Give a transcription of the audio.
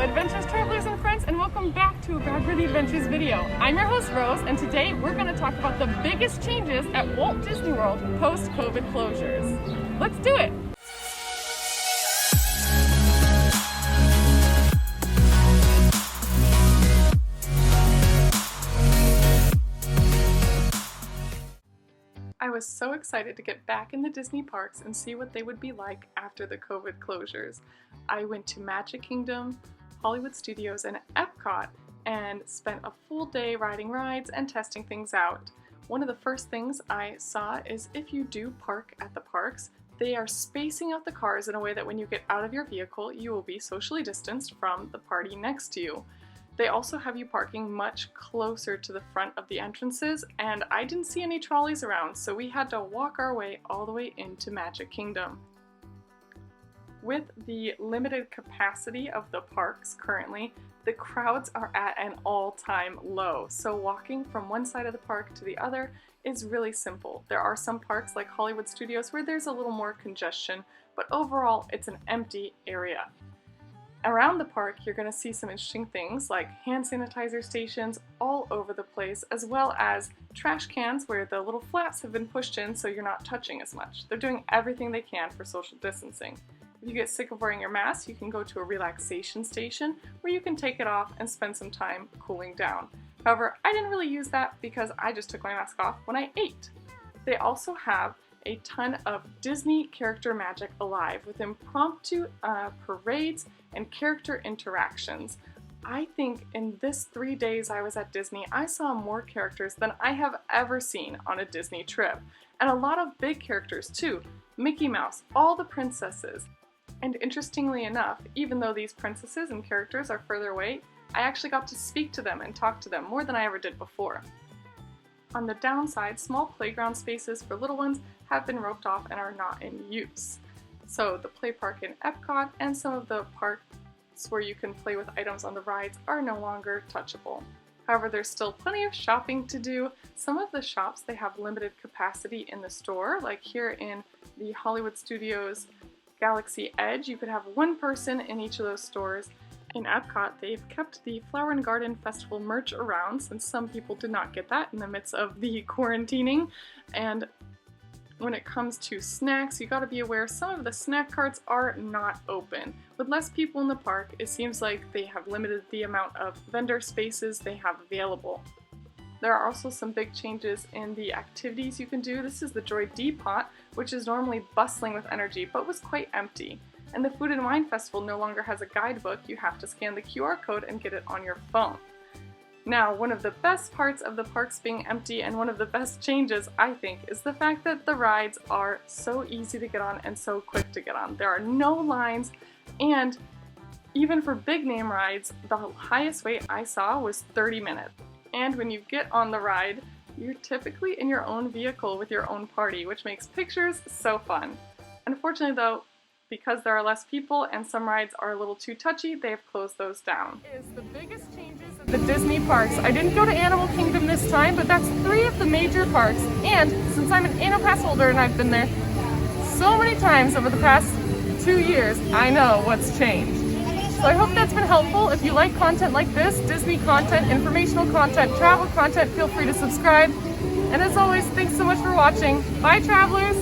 adventurous travelers and friends, and welcome back to a Bradworthy Adventures video. I'm your host Rose, and today we're going to talk about the biggest changes at Walt Disney World post-COVID closures. Let's do it! I was so excited to get back in the Disney parks and see what they would be like after the COVID closures. I went to Magic Kingdom, Hollywood Studios, and Epcot and spent a full day riding rides and testing things out. One of the first things I saw is if you do park at the parks, they are spacing out the cars in a way that when you get out of your vehicle, you will be socially distanced from the party next to you. They also have you parking much closer to the front of the entrances, and I didn't see any trolleys around, so we had to walk our way all the way into Magic Kingdom. With the limited capacity of the parks currently, the crowds are at an all-time low, so walking from one side of the park to the other is really simple. There are some parks like Hollywood Studios where there's a little more congestion, but overall it's an empty area. Around the park, you're going to see some interesting things like hand sanitizer stations all over the place, as well as trash cans where the little flaps have been pushed in so you're not touching as much. They're doing everything they can for social distancing. If you get sick of wearing your mask, you can go to a relaxation station where you can take it off and spend some time cooling down. However, I didn't really use that because I just took my mask off when I ate. They also have a ton of Disney character magic alive with impromptu parades and character interactions. I think in this 3 days I was at Disney, I saw more characters than I have ever seen on a Disney trip. And a lot of big characters too. Mickey Mouse, all the princesses. And interestingly enough, even though these princesses and characters are further away, I actually got to speak to them and talk to them more than I ever did before. On the downside, small playground spaces for little ones have been roped off and are not in use. So the play park in Epcot and some of the parks where you can play with items on the rides are no longer touchable. However, there's still plenty of shopping to do. Some of the shops, they have limited capacity in the store, like here in the Hollywood Studios Galaxy Edge, you could have one person in each of those stores. In Epcot, they've kept the Flower and Garden Festival merch around since some people did not get that in the midst of the quarantining. And when it comes to snacks, you gotta be aware some of the snack carts are not open. With less people in the park, it seems like they have limited the amount of vendor spaces they have available. There are also some big changes in the activities you can do. This is the Droid Depot, which is normally bustling with energy, but was quite empty. And the Food and Wine Festival no longer has a guidebook. You have to scan the QR code and get it on your phone. Now, one of the best parts of the parks being empty and one of the best changes, I think, is the fact that the rides are so easy to get on and so quick to get on. There are no lines, and even for big name rides, the highest wait I saw was 30 minutes. And when you get on the ride, you're typically in your own vehicle with your own party, which makes pictures so fun. Unfortunately though, because there are less people and some rides are a little too touchy, they have closed those down. Is the biggest changes at the Disney parks. I didn't go to Animal Kingdom this time, but that's 3 of the major parks. And since I'm an annual pass holder and I've been there so many times over the past 2 years, I know what's changed. So I hope that's been helpful. If you like content like this, Disney content, informational content, travel content, feel free to subscribe. And as always, thanks so much for watching. Bye, travelers!